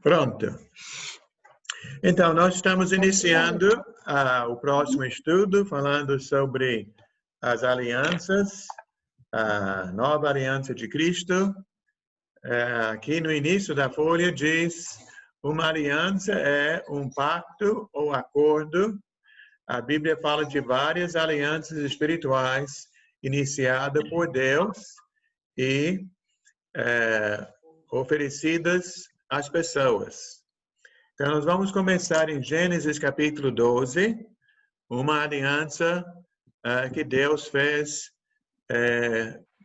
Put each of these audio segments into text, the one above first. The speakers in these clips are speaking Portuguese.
Pronto. Então, nós estamos iniciando o próximo estudo, falando sobre as alianças, a nova aliança de Cristo. Aqui no início da folha diz, uma aliança é um pacto ou acordo. A Bíblia fala de várias alianças espirituais iniciadas por Deus e oferecidas às pessoas. Então, nós vamos começar em Gênesis capítulo 12, uma aliança que Deus fez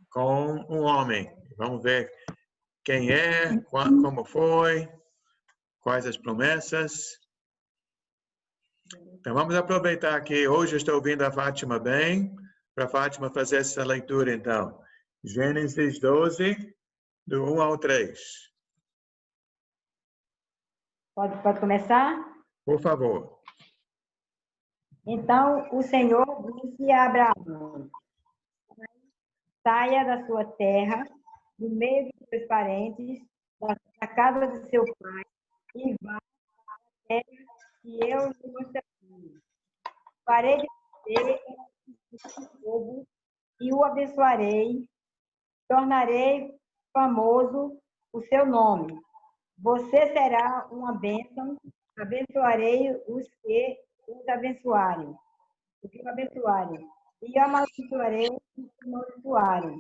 com um homem. Vamos ver quem é, como foi, quais as promessas. Então, vamos aproveitar que hoje eu estou ouvindo a Fátima bem, para a Fátima fazer essa leitura, então. Gênesis 12, do 1 ao 3. Pode começar? Por favor. Então, o Senhor disse a Abraão: saia da sua terra, do meio de seus parentes, da casa de seu pai, e vá à terra que eu lhe mostrarei. Farei de você um povo e o abençoarei, tornarei famoso o seu nome. Você será uma bênção, abençoarei os que os abençoarem, e amaldiçoarei os que amaldiçoarem.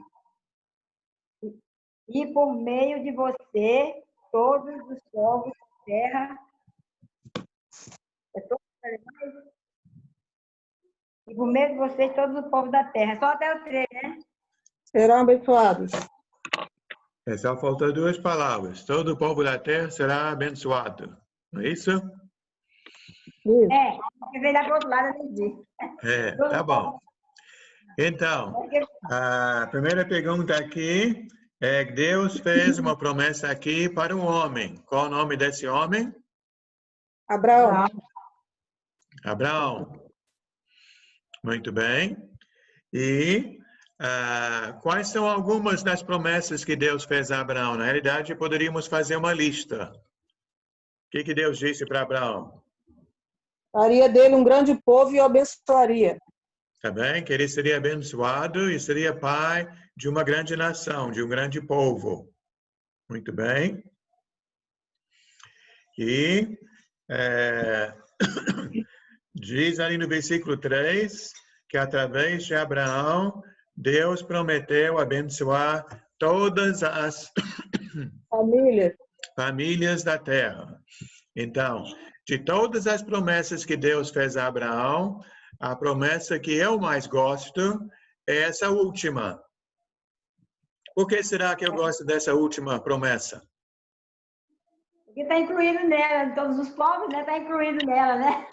E por meio de você, todos os povos da terra, e por meio de vocês, todos os povos da terra, só até o 3, né? Serão abençoados. Só faltou duas palavras. Todo o povo da terra será abençoado. Não é isso? Porque veio lá para o outro lado, eu entendi. Tá bom. Então, a primeira pergunta aqui é que Deus fez uma promessa aqui para um homem. Qual o nome desse homem? Abraão. Abraão. Muito bem. E quais são algumas das promessas que Deus fez a Abraão? Na realidade, poderíamos fazer uma lista. O que Deus disse para Abraão? Faria dele um grande povo e o abençoaria. Tá bem? Que ele seria abençoado e seria pai de uma grande nação, de um grande povo. Muito bem. E diz ali no versículo 3 que através de Abraão, Deus prometeu abençoar todas as famílias da terra. Então, de todas as promessas que Deus fez a Abraão, a promessa que eu mais gosto é essa última. Por que será que eu gosto dessa última promessa? Porque está incluído nela, todos os povos, né? Está incluído nela, né?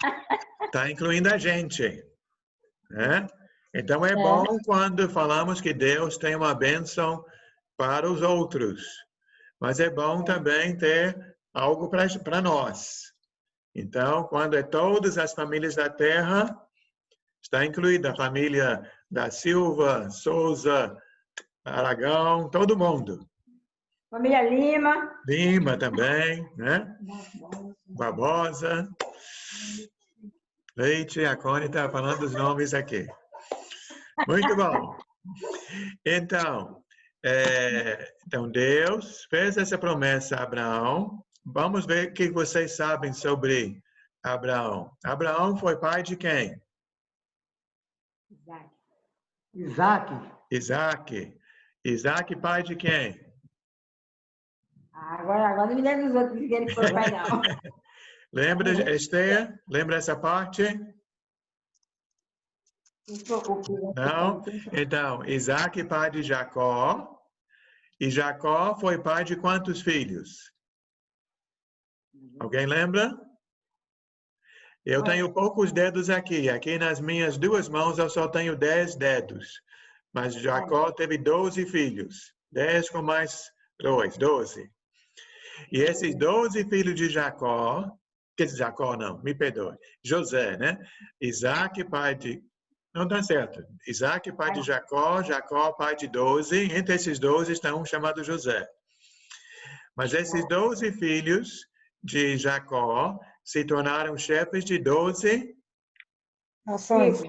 Está incluindo a gente, né? Então é bom quando falamos que Deus tem uma bênção para os outros, mas é bom também ter algo para nós. Então, quando é todas as famílias da terra, está incluída a família da Silva, Souza, Aragão, todo mundo. Família Lima. Lima também, né? Barbosa. Leite, a Cone está falando os nomes aqui. Muito bom. Então, Deus fez essa promessa a Abraão. Vamos ver o que vocês sabem sobre Abraão. Abraão foi pai de quem? Isaac. Isaac, pai de quem? Agora não me lembro dos outros que ele foi pai, não. Lembra, Esther? Lembra essa parte? Não? Então, Isaac, pai de Jacó. E Jacó foi pai de quantos filhos? Alguém lembra? Eu tenho poucos dedos aqui. Aqui nas minhas duas mãos eu só tenho 10 dedos. Mas Jacó teve 12 filhos. 10 com mais 2, 12. E esses 12 filhos de Jacó, quer dizer, Jacó não, me perdoe, José, né? Isaac, pai de... Não está certo. Isaac, pai de Jacó, Jacó, pai de 12. Entre esses 12 está um chamado José. Mas esses 12 filhos, de Jacó se tornaram chefes de 12 Nações.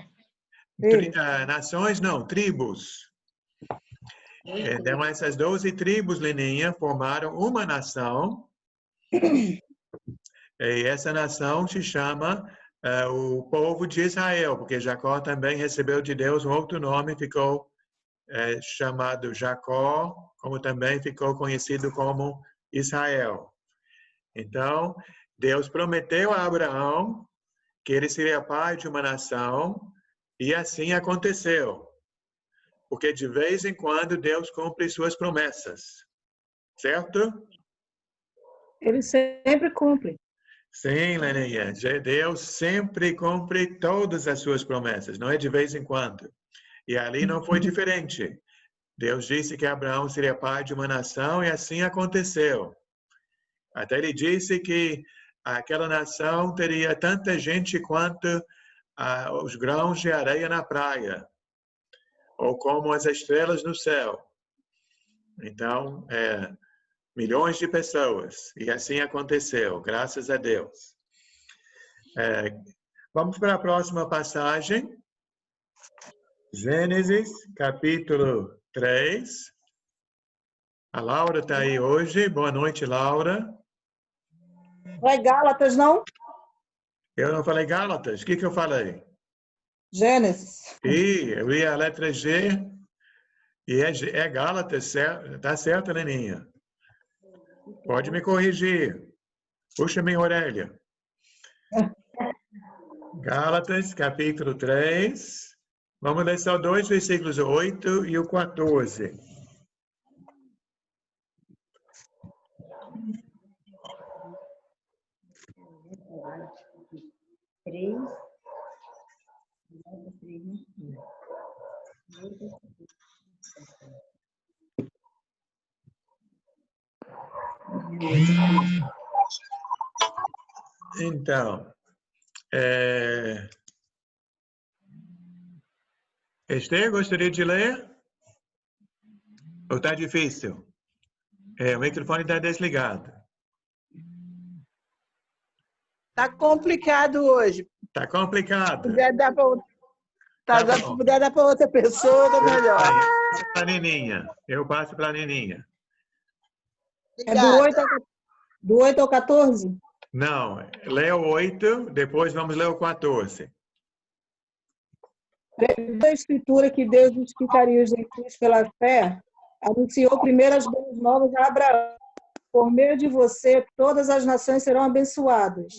nações, não, tribos. Então, essas 12 tribos, Leninha, formaram uma nação. E essa nação se chama o povo de Israel, porque Jacó também recebeu de Deus um outro nome, ficou chamado Jacó, como também ficou conhecido como Israel. Então, Deus prometeu a Abraão que ele seria pai de uma nação, e assim aconteceu. Porque de vez em quando Deus cumpre suas promessas. Certo? Ele sempre cumpre. Sim, Leninha. Deus sempre cumpre todas as suas promessas, não é de vez em quando. E ali não foi diferente. Deus disse que Abraão seria pai de uma nação, e assim aconteceu. Até ele disse que aquela nação teria tanta gente quanto os grãos de areia na praia, ou como as estrelas no céu. Então, milhões de pessoas. E assim aconteceu, graças a Deus. Vamos para a próxima passagem. Gênesis, capítulo 3. A Laura está aí hoje. Boa noite, Laura. Não é Gálatas, não? Eu não falei Gálatas. O que eu falei? Gênesis. Eu li a letra G. E é Gálatas, está certo, Leninha? Pode me corrigir. Puxa minha orelha. Gálatas, capítulo 3. Vamos ler só 2 versículos, o 8 e o 14. Então, Esther, gostaria de ler? Ou está difícil? O microfone está desligado. Está complicado hoje. Está complicado. Puder dar para bom. puder dar para outra pessoa, tá melhor. Eu passo para a Neninha. É do 8 ao 14? Não, lê o 8, depois vamos ler o 14. Prevendo a Escritura que Deus justificaria os gentios pela fé, anunciou primeiro as boas novas a Abraão. Por meio de você, todas as nações serão abençoadas.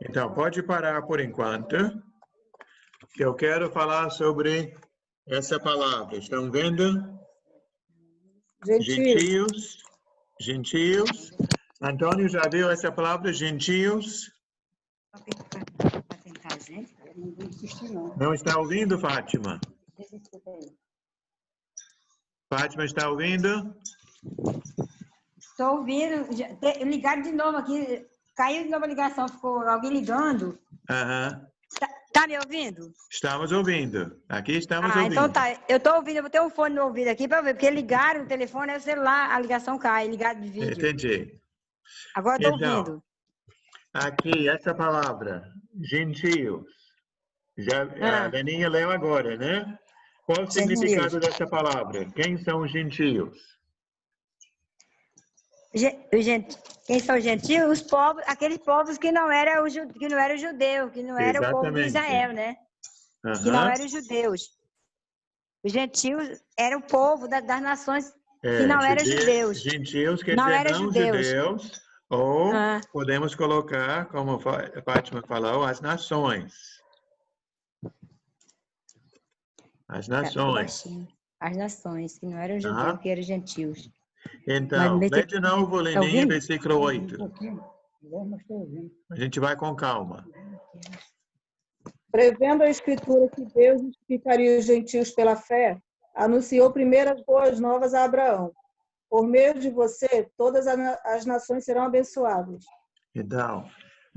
Então, pode parar por enquanto, que eu quero falar sobre essa palavra. Estão vendo? Gentios. Gentios. Antônio já viu essa palavra, gentios? Não está ouvindo, Fátima? Fátima, está ouvindo? Estou ouvindo. Ligaram de novo aqui. Caiu de novo a ligação. Ficou alguém ligando. Aham. Tá me ouvindo? Estamos ouvindo. Aqui estamos ouvindo. Então tá. Eu estou ouvindo. Eu vou ter um fone no ouvido aqui para ver. Porque ligaram o telefone, aí o celular, a ligação cai. Ligado de vídeo. Entendi. Agora estou Então, ouvindo. aqui, essa palavra, gentios. A Leninha leu agora, né? Qual o significado dessa palavra? Quem são os gentios? Quem são os gentios? Os povos, aqueles povos que não eram judeu, que não era o povo de Israel, né? Que não eram os judeus. Os gentios eram o povo das nações que não eram judeus. Gentios quer não dizer eram não judeus, ou podemos colocar, como a Fátima falou, as nações. As nações. As nações, que não eram judeus, que eram gentios. Então, lê de novo, Leninha, versículo 8. A gente vai com calma. Prevendo a Escritura que Deus justificaria os gentios pela fé, anunciou primeiro as boas novas a Abraão. Por meio de você, todas as nações serão abençoadas. Então,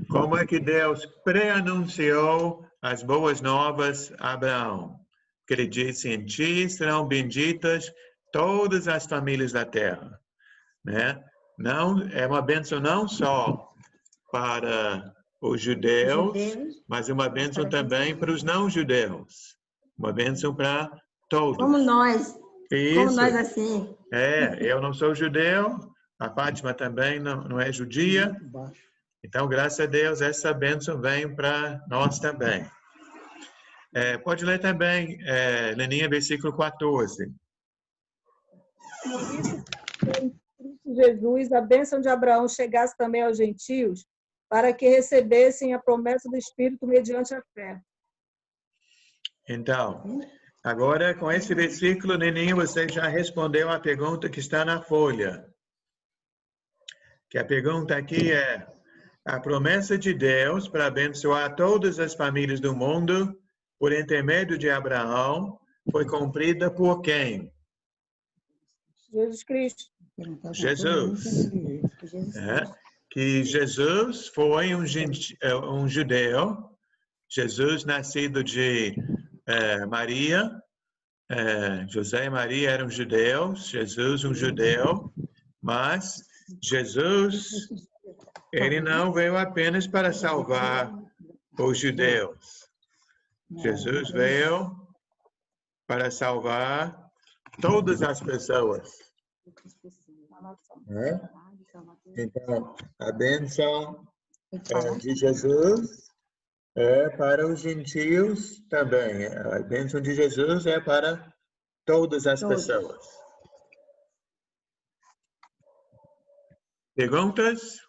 como é que Deus pré-anunciou as boas novas a Abraão? Que ele disse, em ti serão benditas todas as famílias da terra, né? não, é uma bênção não só para os judeus, mas uma bênção também para os não-judeus. Uma bênção para todos. Como nós. Isso. Como nós assim. Eu não sou judeu, a Fátima também não é judia. Então, graças a Deus, essa bênção vem para nós também. Pode ler também, Leninha, versículo 14. Em Cristo Jesus, a bênção de Abraão chegasse também aos gentios, para que recebessem a promessa do Espírito mediante a fé. Então, agora com esse versículo, Leninha, você já respondeu a pergunta que está na folha. Que a pergunta aqui é: a promessa de Deus para abençoar todas as famílias do mundo, por intermédio de Abraão, foi cumprida por quem? Jesus Cristo. Jesus. Que Jesus foi um judeu. Jesus, nascido de Maria. José e Maria eram judeus. Jesus, um judeu. Mas Jesus, ele não veio apenas para salvar os judeus. Jesus veio para salvar todas as pessoas. Então, a bênção de Jesus é para os gentios também. A bênção de Jesus é para todas as pessoas. Perguntas?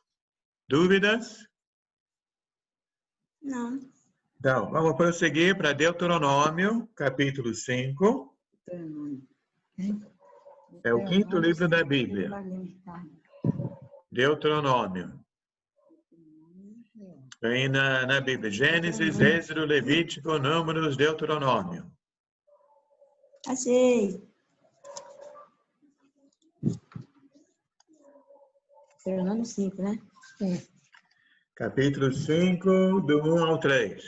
Dúvidas? Não. Então, vamos prosseguir para Deuteronômio, capítulo 5. É o quinto livro da Bíblia. Deuteronômio. Vem na Bíblia. Gênesis, Êxodo, Levítico, Números, Deuteronômio. Achei. Deuteronômio 5, né? Capítulo 5, do 1 ao 3.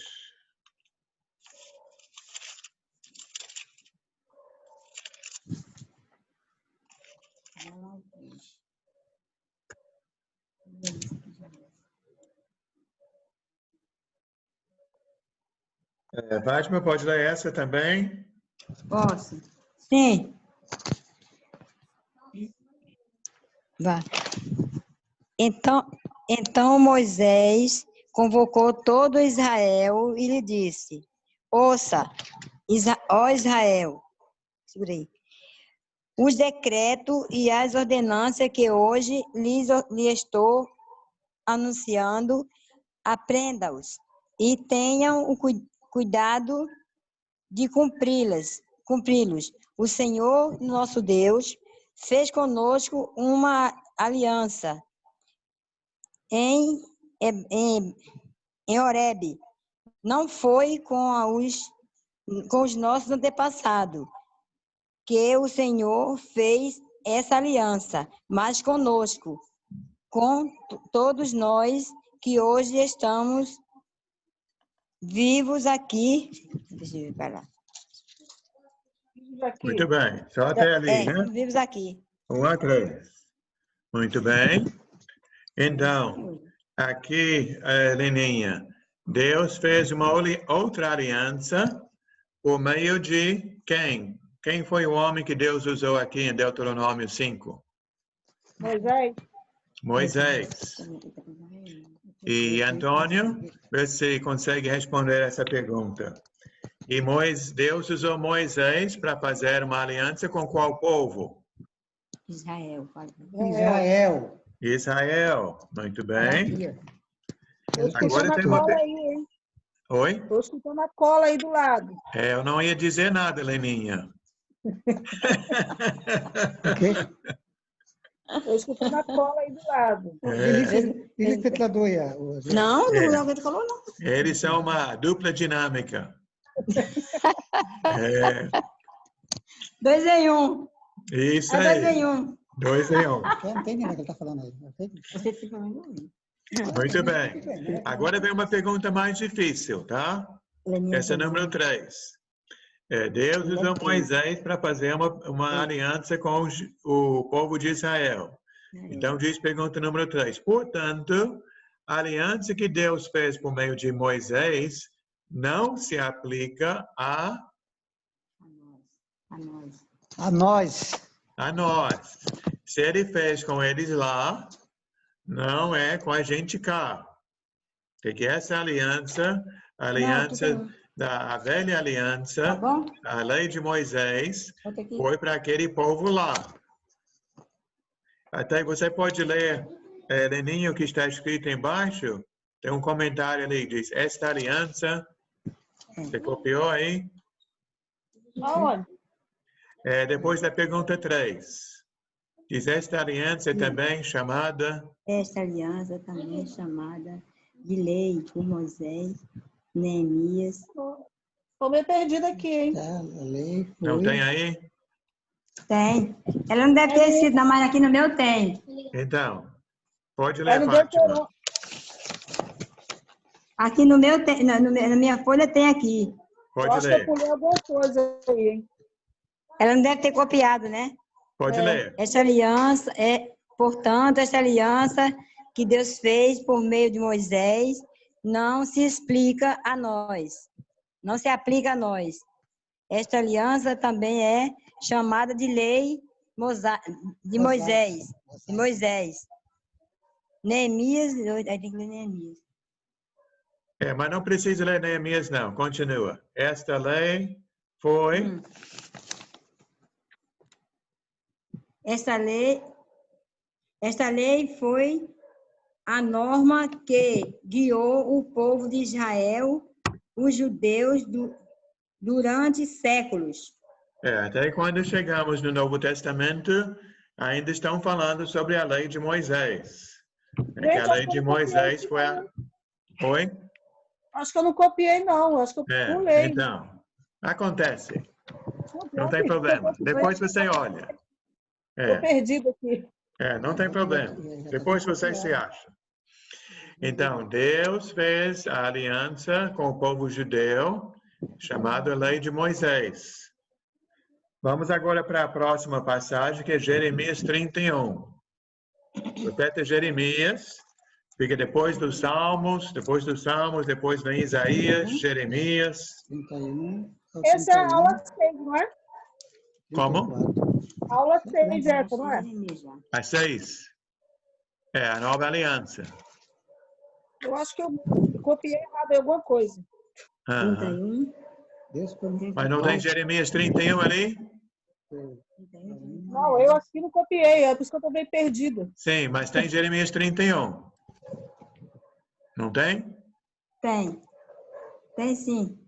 Fátima, pode ler essa também? Posso? Sim. Vá. Então Moisés convocou todo Israel e lhe disse: ouça, ó Israel, segurei, os decretos e as ordenanças que hoje lhe estou anunciando, aprenda-os e tenham o cuidado de cumpri-los. O Senhor, nosso Deus, fez conosco uma aliança em Horebe. Não foi com os nossos antepassados que o Senhor fez essa aliança, mas conosco, com todos nós que hoje estamos vivos aqui. Deixa eu ver lá. Muito bem. Só até ali, né? Vivos aqui. 1 a 3. Muito bem. Então, aqui, Leninha, Deus fez uma outra aliança por meio de quem? Quem foi o homem que Deus usou aqui em Deuteronômio 5? Moisés. Moisés. E Antônio, vê se consegue responder essa pergunta. E Deus usou Moisés para fazer uma aliança com qual povo? Israel. Israel. Muito bem. Estou escutando a cola aí, hein? Oi? Estou escutando a cola aí do lado. Eu não ia dizer nada, Leninha. Estou escutando a cola aí do lado. Eles são uma dupla dinâmica. 2 em 1. Isso aí. 2 em 1. 2 em 1. Eu não entendi o que ele está falando aí. Você fica vendo? Muito bem. Agora vem uma pergunta mais difícil, tá? Essa é número 3. Deus usou Moisés para fazer uma aliança com o povo de Israel. Então, diz pergunta número 3. Portanto, a aliança que Deus fez por meio de Moisés não se aplica A nós. a nós. Se ele fez com eles lá, não é com a gente cá. Porque essa aliança, a aliança da velha aliança, Tá bom? a lei de Moisés, Bota aqui. foi para aquele povo lá. Até você pode ler, Leninho, o que está escrito embaixo. Tem um comentário ali, diz, esta aliança, você copiou aí? Aonde? Depois da pergunta 3. Diz, esta aliança é também chamada... Esta aliança também é chamada de lei por Moisés, Neemias. Estou meio perdida aqui, hein? A lei foi... Não tem aí? Tem. Ela não deve ter sido, não, mas aqui no meu tem. Então, pode Aí ler, no Fátima. Deuteronômio. Aqui no meu tem, na minha folha tem aqui. Eu Pode acho que eu ler. pulei alguma coisa aí, hein? Ela não deve ter copiado, né? Pode ler. Esta aliança portanto, esta aliança que Deus fez por meio de Moisés não se explica a nós. Não se aplica a nós. Esta aliança também é chamada de lei de Moisés. De Moisés. Neemias, aí tem que ler Neemias. Mas não precisa ler Neemias, não. Continua. Esta lei foi... Esta lei foi a norma que guiou o povo de Israel, os judeus, durante séculos. Até quando chegamos no Novo Testamento, ainda estão falando sobre a lei de Moisés. Que a lei de Moisés foi a... Oi? Acho que eu não copiei, não. Acho que eu pulei. Então, acontece. Não tem problema. Depois você olha. Estou perdida aqui. Não tem problema. Depois você se acha. Então, Deus fez a aliança com o povo judeu, chamada Lei de Moisés. Vamos agora para a próxima passagem, que é Jeremias 31. O profeta Jeremias fica depois dos Salmos, depois vem Isaías, Jeremias. 31 ao Essa é a 31, aula 6, não é? Como? 34. Aula 6 essa, não é? A 6. A nova aliança. Eu acho que eu copiei errado em alguma coisa. 31. Deus foi- Mas não tem Jeremias 31 ali? Não, eu acho que não copiei. É por isso que eu estou bem perdida. Sim, mas tem Jeremias 31. Não tem? Tem. Tem sim.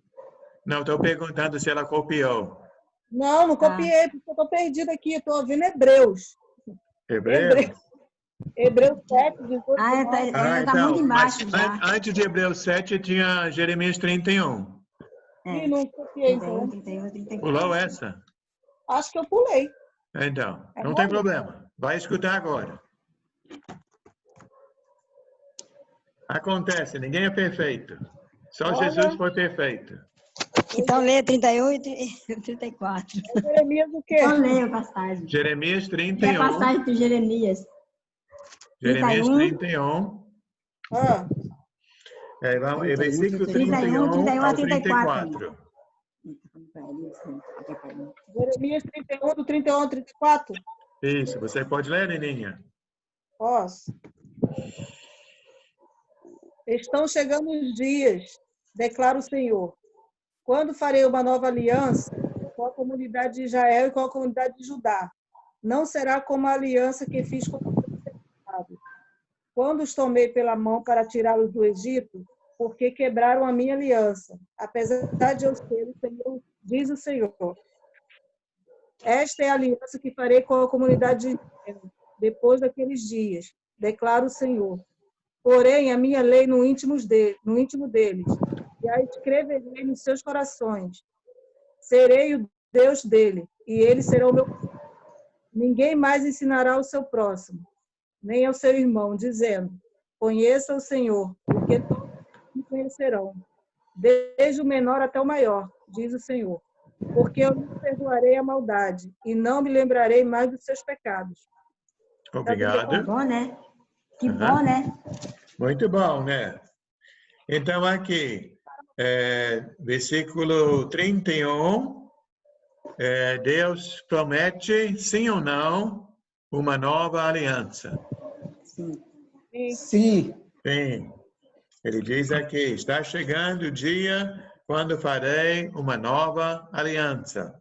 Não, estou perguntando se ela copiou. Não copiei, porque eu estou perdida aqui. Estou ouvindo Hebreus. Hebreus? Hebreus 7, 18. Tá muito embaixo já. Antes de Hebreus 7 tinha Jeremias 31. Ih, não copiei, 31, então. 31, 34. Pulou essa? Acho que eu pulei. Então, não tem problema. Vai escutar agora. Acontece, ninguém é perfeito. Só Jesus foi perfeito. Então lê 31 e 34. Jeremias o quê? Então leia a passagem. Jeremias Lê a 31. passagem de Jeremias. Jeremias 31. 31. Ah, Versículo 31 31 a ao 34. 34. Jeremias 31, do 31 ao 34? Isso, você pode ler, Neninha? Posso. Estão chegando os dias, declara o Senhor, quando farei uma nova aliança com a comunidade de Israel e com a comunidade de Judá. Não será como a aliança que fiz com os antepassados, quando os tomei pela mão para tirá-los do Egito, porque quebraram a minha aliança, apesar de eu ser o Senhor, diz o Senhor. Esta é a aliança que farei com a comunidade de Israel, depois daqueles dias, declara o Senhor. Porém, a minha lei no íntimo deles, e a escreverei nos seus corações. Serei o Deus dele, e eles serão o meu povo. Ninguém mais ensinará ao seu próximo, nem ao seu irmão, dizendo, conheça o Senhor, porque todos me conhecerão, desde o menor até o maior, diz o Senhor. Porque eu lhe perdoarei a maldade, e não me lembrarei mais dos seus pecados. Obrigado. Que bom, né? Que Aham. bom, né? Muito bom, né? Então, aqui, versículo 31, Deus promete, sim ou não, uma nova aliança. Sim. Sim. Sim. Ele diz aqui, está chegando o dia quando farei uma nova aliança.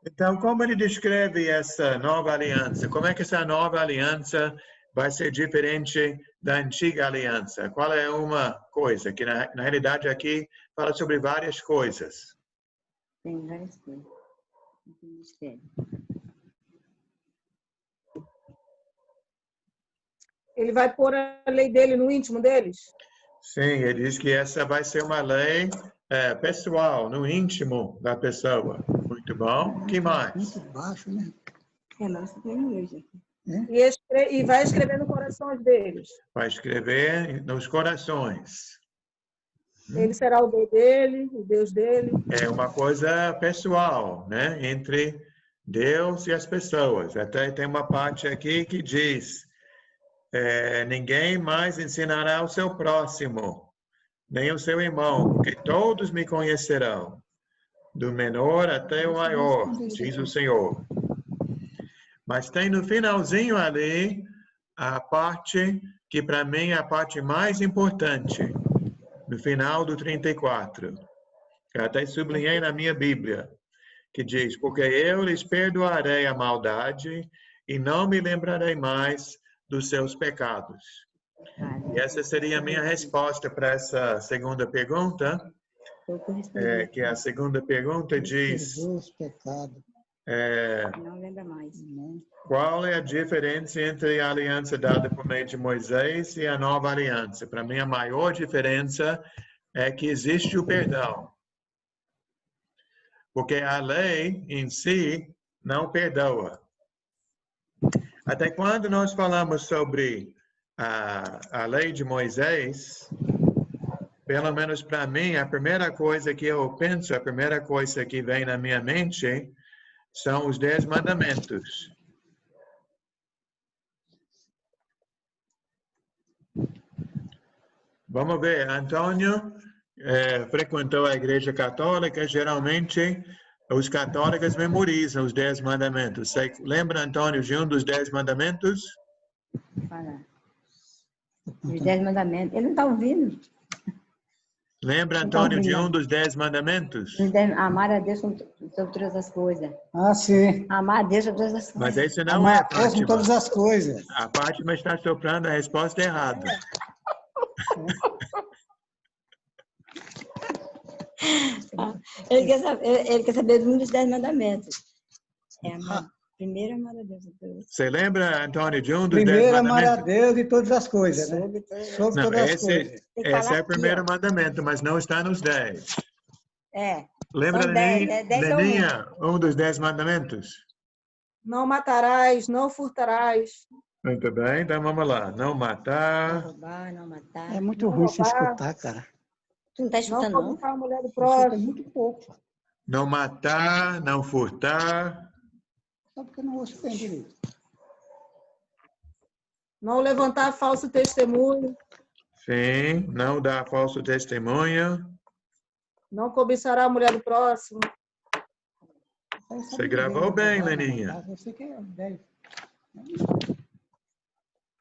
Então, como ele descreve essa nova aliança? Como é que essa nova aliança vai ser diferente da antiga aliança? Qual é uma coisa? Que na realidade aqui fala sobre várias coisas. Tem várias coisas. Mistério. Ele vai pôr a lei dele no íntimo deles? Sim, ele diz que essa vai ser uma lei pessoal, no íntimo da pessoa. Muito bom. O que mais? Muito baixo, né? Mas você tem hoje. E vai escrever no coração deles. Vai escrever nos corações. Ele será o Deus dele, o Deus dele. É uma coisa pessoal, né? Entre Deus e as pessoas. Até tem uma parte aqui que diz: ninguém mais ensinará ao seu próximo, nem ao seu irmão, porque todos me conhecerão, do menor até o maior, diz o Senhor. Mas tem no finalzinho ali a parte que para mim é a parte mais importante, no final do 34. Eu até sublinhei na minha Bíblia, que diz: porque eu lhes perdoarei a maldade e não me lembrarei mais dos seus pecados. E essa seria a minha resposta para essa segunda pergunta, que a segunda pergunta diz: Perdoa os pecados. Não lembra mais. qual é a diferença entre a aliança dada por meio de Moisés e a nova aliança? Para mim, a maior diferença é que existe o perdão. Porque a lei em si não perdoa. Até quando nós falamos sobre a lei de Moisés, pelo menos para mim, a primeira coisa que eu penso, a primeira coisa que vem na minha mente são os 10 mandamentos. Vamos ver, Antônio frequentou a igreja católica, geralmente os católicos memorizam os 10 mandamentos. Você lembra, Antônio, de um dos 10 mandamentos? Fala. Os 10 mandamentos. Ele não está ouvindo. Lembra, Antônio, de um dos 10 mandamentos? Amar a Deus sobre todas as coisas. Ah, sim. Amar a Deus sobre todas as coisas. Mas esse não Amar é, a Deus com Fátima. todas as coisas. A Fátima está soprando a resposta errada. Ele quer saber um dos 10 mandamentos. Primeiro amar a Deus. Você lembra, Antônio, de um dos 10 Primeiro, amar a mandamentos? Deus de todas as coisas, né? Sobre Não, todas as coisas. esse é o primeiro mandamento, mas não está nos 10. Lembra, São 10, 10 são Leninha, um dos 10 mandamentos? Não matarás, não furtarás. Muito bem, então vamos lá. Não matar. Não roubar, não matar. É muito Não ruim se roubar. escutar, cara. Tu não está Não escutando, não? cobiçar a mulher do Escuta próximo. muito pouco. Não matar, não furtar. Só porque eu não ouço bem direito. Não levantar falso testemunho. Sim, não dar falso testemunho. Não cobiçará a mulher do próximo. Você gravou bem, Leninha. Você que é 10.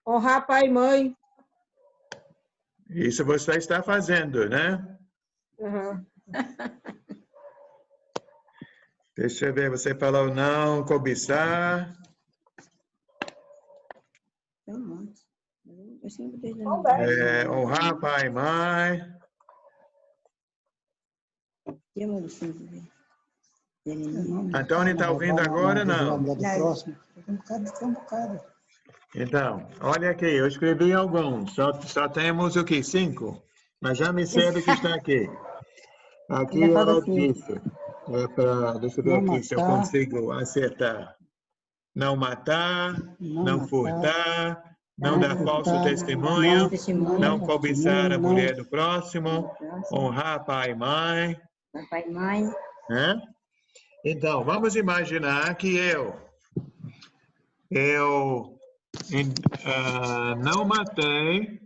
Honrar pai e mãe. Isso você está fazendo, né? Uhum. Deixa eu ver, você falou não cobiçar. Tem um monte. Eu sempre vejo São 10. Honrar pai e mãe. Eu amo sempre. Antônio está ouvindo agora, não? Do próximo. Um bocado. Então, olha aqui, eu escrevi alguns. Só temos o quê? 5? Mas já me sei do que está aqui. Aqui ela disse. Deixa eu ver aqui se eu consigo acertar. Não matar, não furtar, não dar falso testemunho, não cobiçar a mulher do próximo, honrar pai e mãe. Pai e mãe. Né? Então, vamos imaginar que eu Não matei,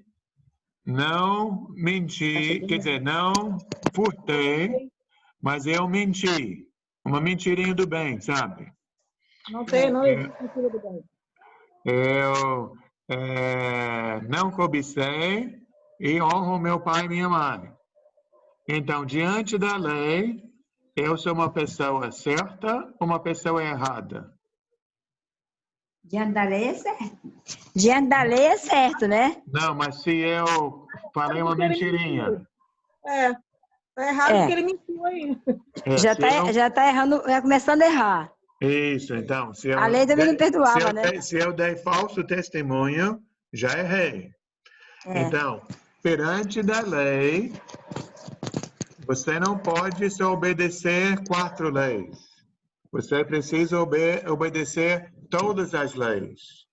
não menti, quer dizer, não furtei, mas eu menti. Uma mentirinha do bem, sabe? Não existe mentira do bem. Eu não cobicei e honro meu pai e minha mãe. Então, diante da lei, eu sou uma pessoa certa ou uma pessoa errada? Diante da lei é certo. Diante da lei é certo, né? Não, mas se eu falei uma mentirinha. Tá errado É. porque ele mentiu aí. Já tá errando, começando a errar. Isso, então. Se eu A lei também não perdoava, né? Se eu dei falso testemunho, já errei. É. Então, perante da lei, você não pode só obedecer 4 leis. Você precisa obedecer todas as leis,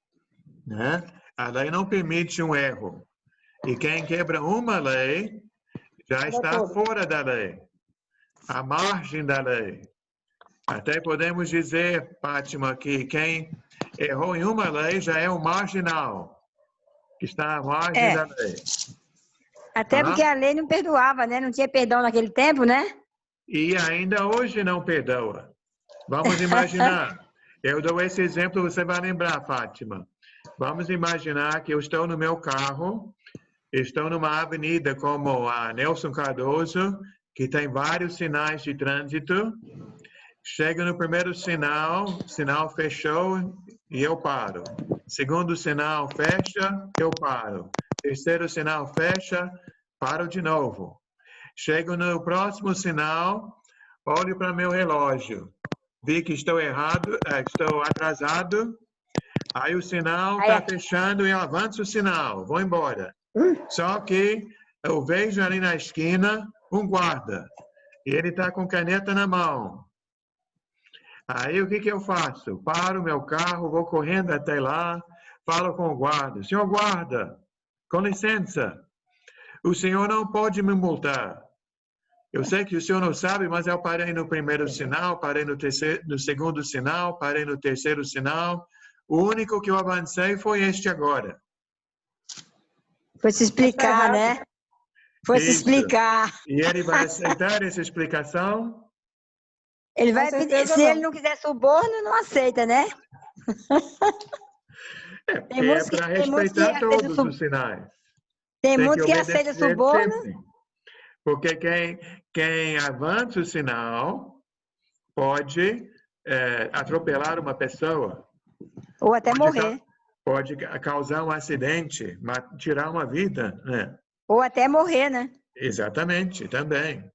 né? A lei não permite um erro. E quem quebra uma lei já está fora da lei, à margem da lei. Até podemos dizer, Fátima, que quem errou em uma lei já é um marginal, que está à margem da lei. Até porque a lei não perdoava, né? Não tinha perdão naquele tempo, né? E ainda hoje não perdoa. Vamos imaginar. Eu dou esse exemplo, você vai lembrar, Fátima. Vamos imaginar que eu estou no meu carro, estou numa avenida como a Nelson Cardoso, que tem vários sinais de trânsito. Chega no primeiro sinal, sinal fechou e eu paro. Segundo sinal fecha, eu paro. Terceiro sinal fecha, paro de novo. Chego no próximo sinal, olho para meu relógio. Vi que estou errado, estou atrasado. Aí o sinal está fechando e eu avanço o sinal, vou embora. Só que eu vejo ali na esquina um guarda. E ele está com caneta na mão. Aí o que eu faço? Paro meu carro, vou correndo até lá, falo com o guarda. Senhor guarda, com licença, o senhor não pode me multar. Eu sei que o senhor não sabe, mas eu parei no primeiro sinal, parei no segundo sinal, parei no terceiro sinal. O único que eu avancei foi este agora. Foi se explicar, né? Foi se explicar. E ele vai aceitar essa explicação? Ele vai pedir, se ele não quiser suborno, não aceita, né? É para respeitar todos os sinais. Tem muitos que aceitam suborno. Sempre. Porque quem avança o sinal pode atropelar uma pessoa. Ou até morrer. Pode causar um acidente, tirar uma vida, né? Ou até morrer, né? Exatamente, também.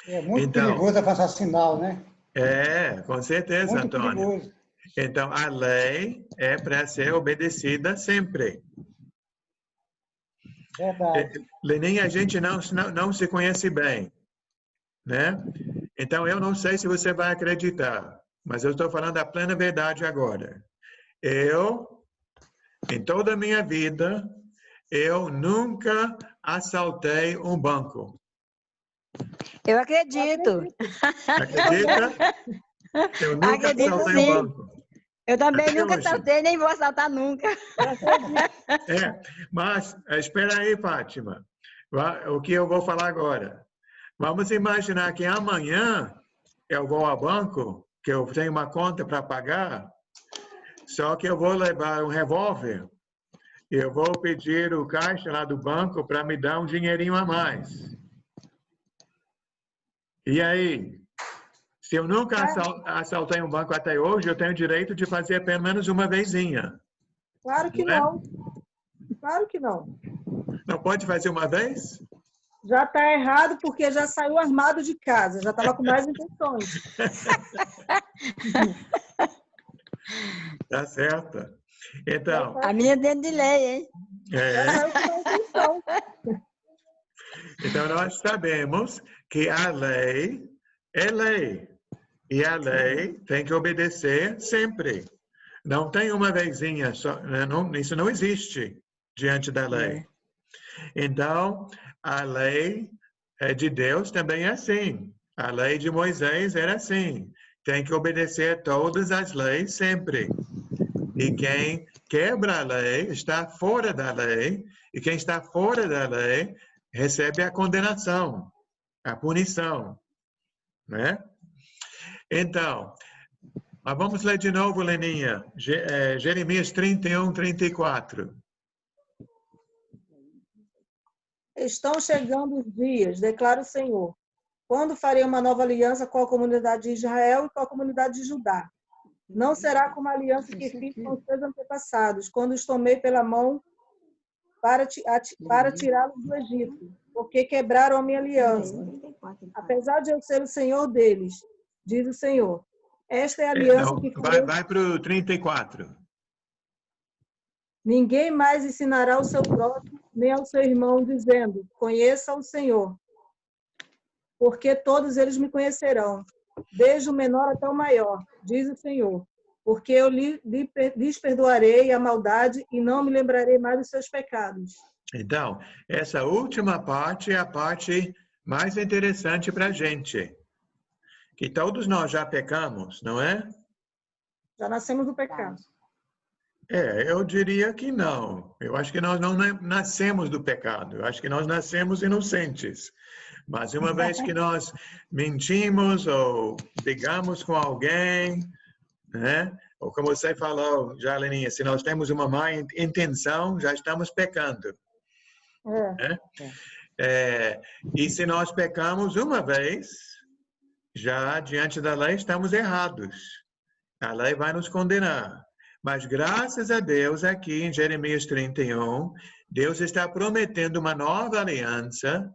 É muito perigoso avançar sinal, né? Com certeza, muito Antônio. Perigoso. Então, a lei é para ser obedecida sempre. Verdade. Leninha, a gente não se conhece bem, né? Então, eu não sei se você vai acreditar, mas eu estou falando a plena verdade agora. Em toda a minha vida, eu nunca assaltei um banco. Eu acredito. Acredita? Eu nunca assaltei um banco. Eu também nunca assaltei, nem vou assaltar nunca. Mas espera aí, Fátima. O que eu vou falar agora? Vamos imaginar que amanhã eu vou ao banco, que eu tenho uma conta para pagar, só que eu vou levar um revólver e eu vou pedir o caixa lá do banco para me dar um dinheirinho a mais. E aí? Se eu nunca assaltei um banco até hoje, eu tenho o direito de fazer pelo menos uma vezinha. Claro que não. Claro que não. Não pode fazer uma vez? Já está errado porque já saiu armado de casa, já estava com mais intenções. Tá certo. Então. A minha é dentro de lei, hein? Já saiu com mais intenção. Então, nós sabemos que a lei é lei. E a lei tem que obedecer sempre. Não tem uma vezinha só. Isso não existe diante da lei. Então, a lei de Deus também é assim. A lei de Moisés era assim. Tem que obedecer todas as leis sempre. E quem quebra a lei está fora da lei, e quem está fora da lei recebe a condenação, a punição, né? Então, mas vamos ler de novo, Leninha, Jeremias 31, 34. Estão chegando os dias, declara o Senhor, quando farei uma nova aliança com a comunidade de Israel e com a comunidade de Judá. Não será como a aliança que fiz com os seus antepassados, quando os tomei pela mão para tirá-los do Egito, porque quebraram a minha aliança. Apesar de eu ser o Senhor deles, diz o Senhor. Esta é a aliança que farei. Vai para o 34. Ninguém mais ensinará ao seu próximo, nem ao seu irmão, dizendo, conheça o Senhor. Porque todos eles me conhecerão, desde o menor até o maior, diz o Senhor. Porque eu lhes perdoarei a maldade e não me lembrarei mais dos seus pecados. Então, essa última parte é a parte mais interessante para a gente. Que todos nós já pecamos, não é? Já nascemos do pecado. Eu diria que não. Eu acho que nós não nascemos do pecado. Eu acho que nós nascemos inocentes. Mas uma vez que nós mentimos ou brigamos com alguém, né? Ou como você falou, já, Leninha, se nós temos uma má intenção, já estamos pecando. Né? E se nós pecamos uma vez, já diante da lei estamos errados. A lei vai nos condenar. Mas graças a Deus, aqui em Jeremias 31, Deus está prometendo uma nova aliança.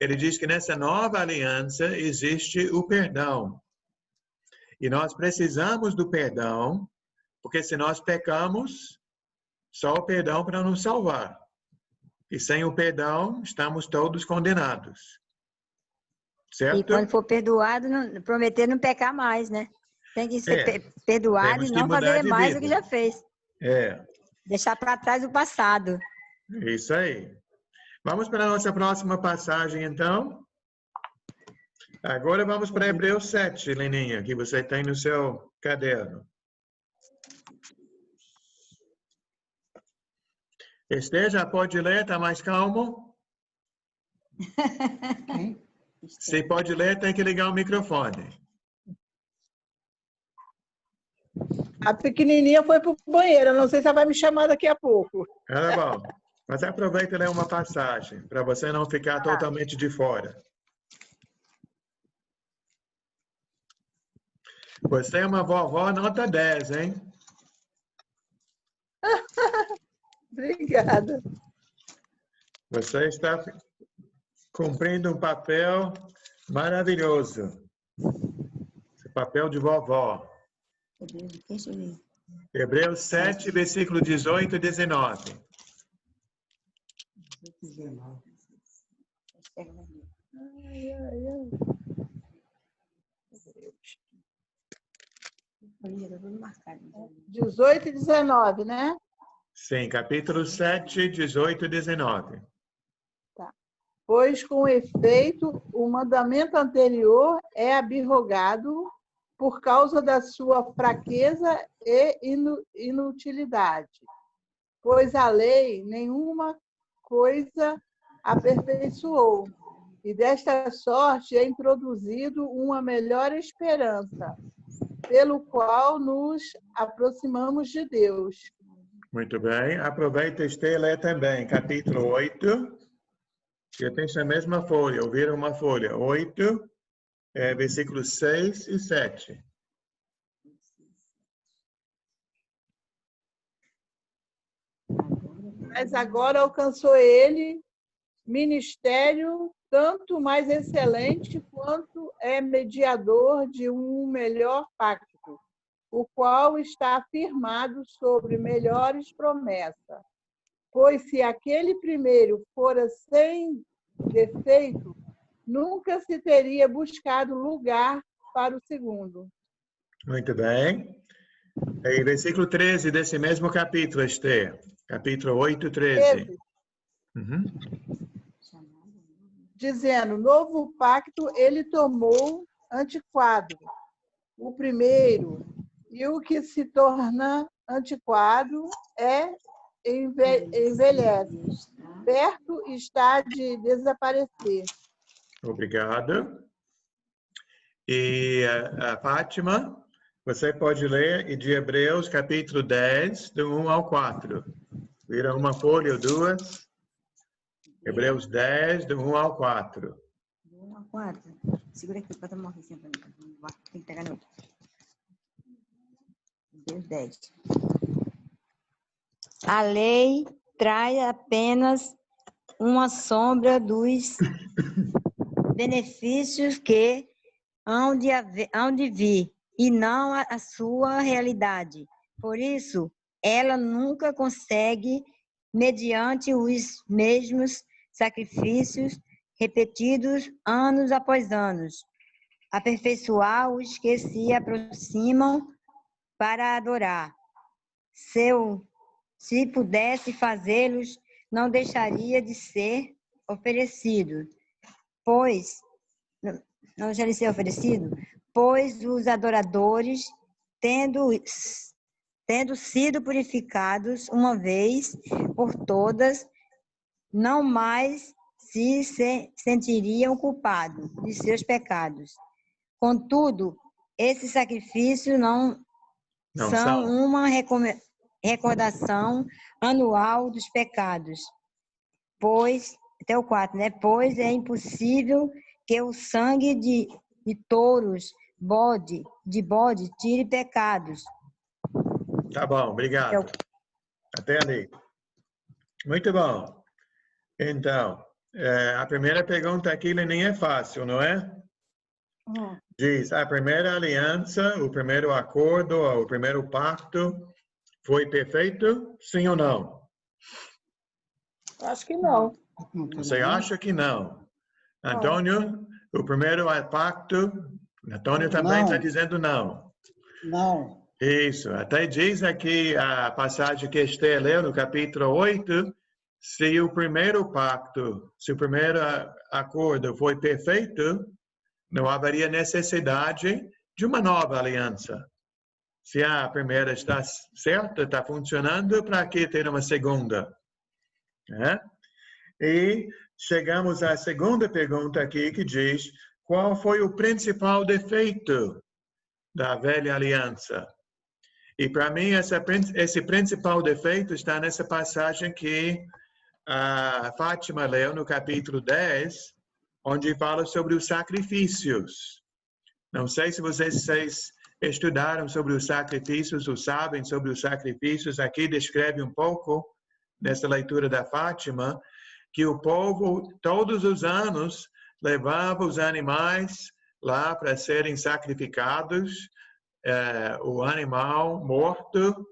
Ele diz que nessa nova aliança existe o perdão. E nós precisamos do perdão, porque se nós pecamos, só o perdão para nos salvar. E sem o perdão, estamos todos condenados. Certo? E quando for perdoado, prometer não pecar mais, né? Tem que ser perdoado e não fazer mais do que já fez. Deixar para trás o passado. Isso aí. Vamos para a nossa próxima passagem, então. Agora vamos para Hebreus 7, Leninha, que você tem no seu caderno. Já pode ler, está mais calmo? Se pode ler, tem que ligar o microfone. A pequenininha foi para o banheiro. Não sei se ela vai me chamar daqui a pouco. Tá bom. Mas aproveita e lê uma passagem, para você não ficar totalmente de fora. Você é uma vovó nota 10, hein? Obrigada. Você está cumprindo um papel maravilhoso. Esse papel de vovó. Hebreus 7, versículo 18 e 19. Ai, ai, ai. 18 e 19, né? Sim, capítulo 7, 18 e 19. Tá. Pois, com efeito, o mandamento anterior é abrogado por causa da sua fraqueza e inutilidade. Pois a lei nenhuma coisa aperfeiçoou, e desta sorte é introduzido uma melhor esperança, pelo qual nos aproximamos de Deus. Muito bem. Aproveita e lê também, capítulo 8. Eu tenho essa mesma folha, eu viro uma folha. 8, versículos 6 e 7. Mas agora alcançou ele ministério tanto mais excelente quanto é mediador de um melhor pacto, o qual está afirmado sobre melhores promessas. Pois se aquele primeiro fora sem defeito, nunca se teria buscado lugar para o segundo. Muito bem. E versículo 13 desse mesmo capítulo, Esther. Capítulo 8, 13. Uhum. Dizendo, novo pacto ele tomou antiquado, o primeiro, e o que se torna antiquado, envelhece. Perto está de desaparecer. Obrigado. E a Fátima, você pode ler de Hebreus, capítulo 10, do 1 ao 4. Vira uma folha ou duas. Hebreus 10, do 1 ao 4. Do 1 ao 4. Segura aqui, para eu morrer sempre. Tem que pegar no outro. Hebreus 10. A lei traz apenas uma sombra dos benefícios que hão de vir, e não a sua realidade. Por isso, ela nunca consegue, mediante os mesmos sacrifícios repetidos anos após anos, aperfeiçoar os que se aproximam para adorar. Se pudesse fazê-los, não deixaria de ser oferecido, pois os adoradores, tendo sido purificados uma vez por todas, não mais se sentiriam culpados de seus pecados. Contudo, esses sacrifícios não são uma recordação anual dos pecados, pois, até o 4, né? Pois é impossível que o sangue de touros, de bode, tire pecados. Tá bom, obrigado. Até ali. Muito bom. Então, a primeira pergunta aqui nem é fácil, não é? Diz, a primeira aliança, o primeiro acordo, o primeiro pacto foi perfeito, sim ou não? Acho que não. Você acha que não? Antônio, o primeiro pacto, Antônio também está dizendo não. Não. Isso, até diz aqui a passagem que Esther leu no capítulo 8, se o primeiro pacto, se o primeiro acordo foi perfeito, não haveria necessidade de uma nova aliança. Se a primeira está certa, está funcionando, para que ter uma segunda? E chegamos à segunda pergunta aqui, que diz, qual foi o principal defeito da velha aliança? E para mim, esse principal defeito está nessa passagem que a Fátima leu no capítulo 10, onde fala sobre os sacrifícios. Não sei se vocês estudaram sobre os sacrifícios ou sabem sobre os sacrifícios. Aqui descreve um pouco, nessa leitura da Fátima, que o povo, todos os anos, levava os animais lá para serem sacrificados, o animal morto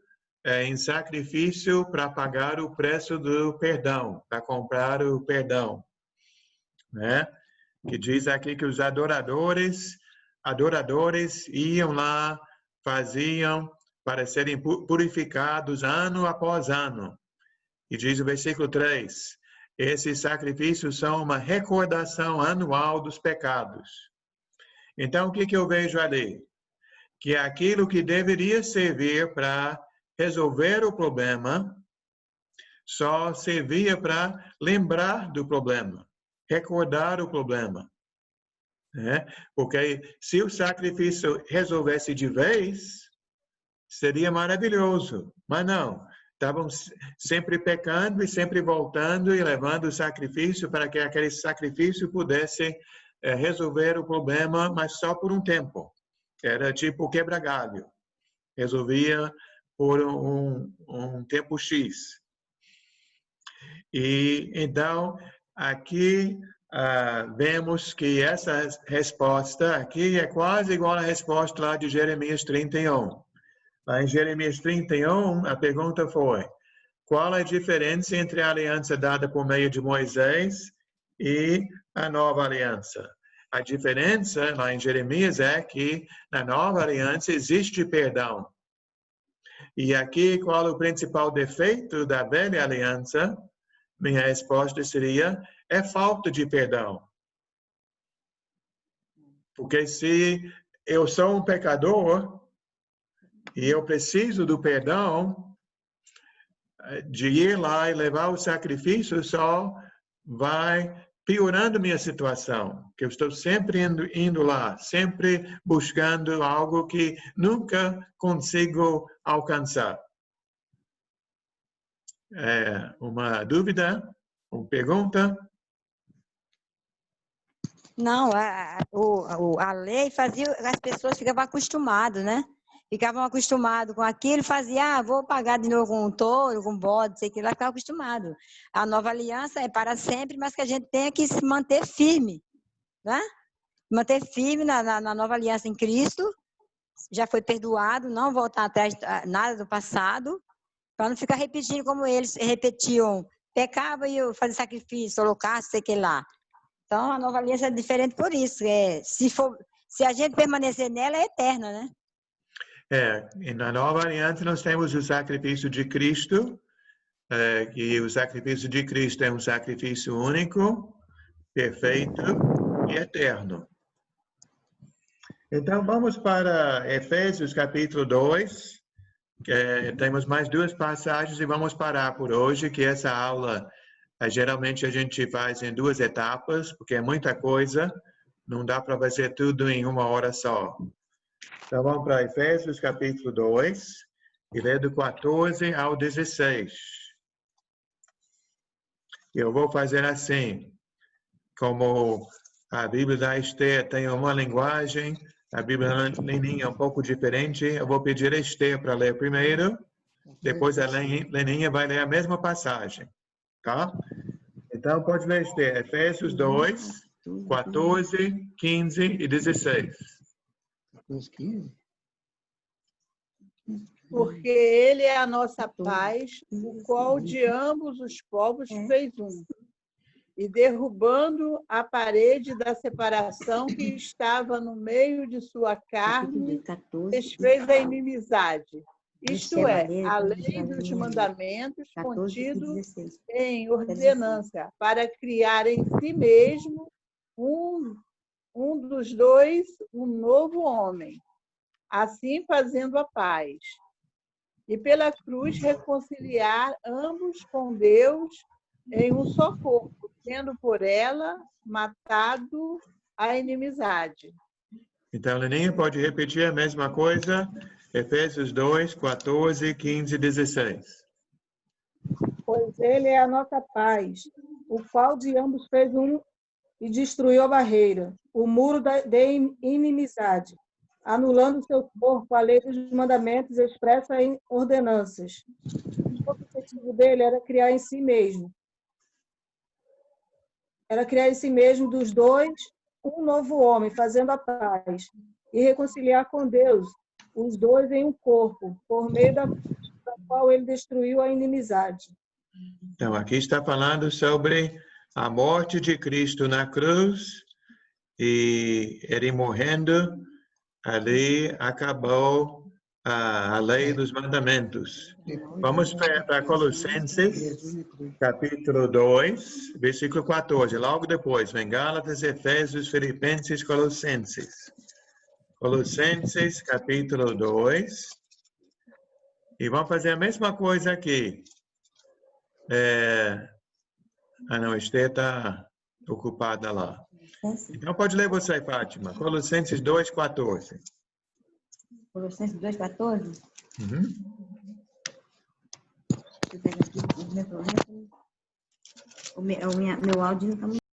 em sacrifício para pagar o preço do perdão, para comprar o perdão. Né? Que diz aqui que os adoradores iam lá, faziam para serem purificados ano após ano. E diz o versículo 3, esses sacrifícios são uma recordação anual dos pecados. Então, o que eu vejo ali? Que aquilo que deveria servir para resolver o problema, só servia para lembrar do problema, recordar o problema. Né? Porque se o sacrifício resolvesse de vez, seria maravilhoso. Mas não, estavam sempre pecando e sempre voltando e levando o sacrifício para que aquele sacrifício pudesse resolver o problema, mas só por um tempo. Era tipo quebra-galho. Resolvia por um tempo X. E então, aqui vemos que essa resposta aqui é quase igual à resposta lá de Jeremias 31. Lá em Jeremias 31, a pergunta foi, qual a diferença entre a aliança dada por meio de Moisés e a nova aliança? A diferença lá em Jeremias é que na nova aliança existe perdão. E aqui, qual o principal defeito da velha aliança? Minha resposta seria, é falta de perdão. Porque se eu sou um pecador E eu preciso do perdão, de ir lá e levar o sacrifício, só vai piorando minha situação, que eu estou sempre indo lá, sempre buscando algo que nunca consigo alcançar. Uma dúvida? Uma pergunta? Não, a lei fazia, as pessoas ficavam acostumadas, né? Ficavam acostumados com aquilo, fazia, vou pagar de novo com um touro, com um bode, sei que lá, ficava acostumado. A nova aliança é para sempre, mas que a gente tenha que se manter firme, né? Manter firme na nova aliança em Cristo, já foi perdoado, não voltar atrás nada do passado, para não ficar repetindo como eles repetiam, pecava e eu fazia sacrifício, holocausto, sei que lá. Então, a nova aliança é diferente por isso. Se a gente permanecer nela, é eterna, né? E na nova aliança nós temos o sacrifício de Cristo, que o sacrifício de Cristo é um sacrifício único, perfeito e eterno. Então, vamos para Efésios capítulo 2, temos mais 2 passagens e vamos parar por hoje, que essa aula, geralmente a gente faz em 2 etapas, porque é muita coisa, não dá para fazer tudo em 1 hora só. Então, vamos para Efésios capítulo 2, e ler do 14 ao 16. Eu vou fazer assim, como a Bíblia da Esther tem uma linguagem, a Bíblia da Leninha é um pouco diferente, eu vou pedir a Esther para ler primeiro, depois a Leninha vai ler a mesma passagem, tá? Então, pode ler, Esther, Efésios 2, 14, 15 e 16. Porque ele é a nossa paz, o qual de ambos os povos fez um, e derrubando a parede da separação que estava no meio de sua carne, desfez a inimizade, isto é, a lei dos mandamentos contidos em ordenança, para criar em si mesmo um dos dois, um novo homem, assim fazendo a paz. E pela cruz reconciliar ambos com Deus em um só corpo, tendo por ela matado a inimizade. Então, Leninha, pode repetir a mesma coisa? Efésios 2, 14, 15 e 16. Pois ele é a nossa paz, o qual de ambos fez um e destruiu a barreira, o muro da inimizade, anulando seu corpo a lei dos mandamentos expressa em ordenanças. O objetivo dele era criar em si mesmo. Era criar em si mesmo dos dois um novo homem, fazendo a paz, e reconciliar com Deus os dois em um corpo, por meio da qual ele destruiu a inimizade. Então, aqui está falando sobre a morte de Cristo na cruz, e ele morrendo, ali acabou a lei dos mandamentos. Vamos para Colossenses, capítulo 2, versículo 14. Logo depois, vem Gálatas, Efésios, Filipenses, Colossenses. Colossenses, capítulo 2. E vamos fazer a mesma coisa aqui. Não, Esther está ocupada lá. Então, pode ler você, Fátima. Colossenses 2, 14. Colossenses 2, 14? Uhum. Deixa eu pegar aqui o meu áudio não está muito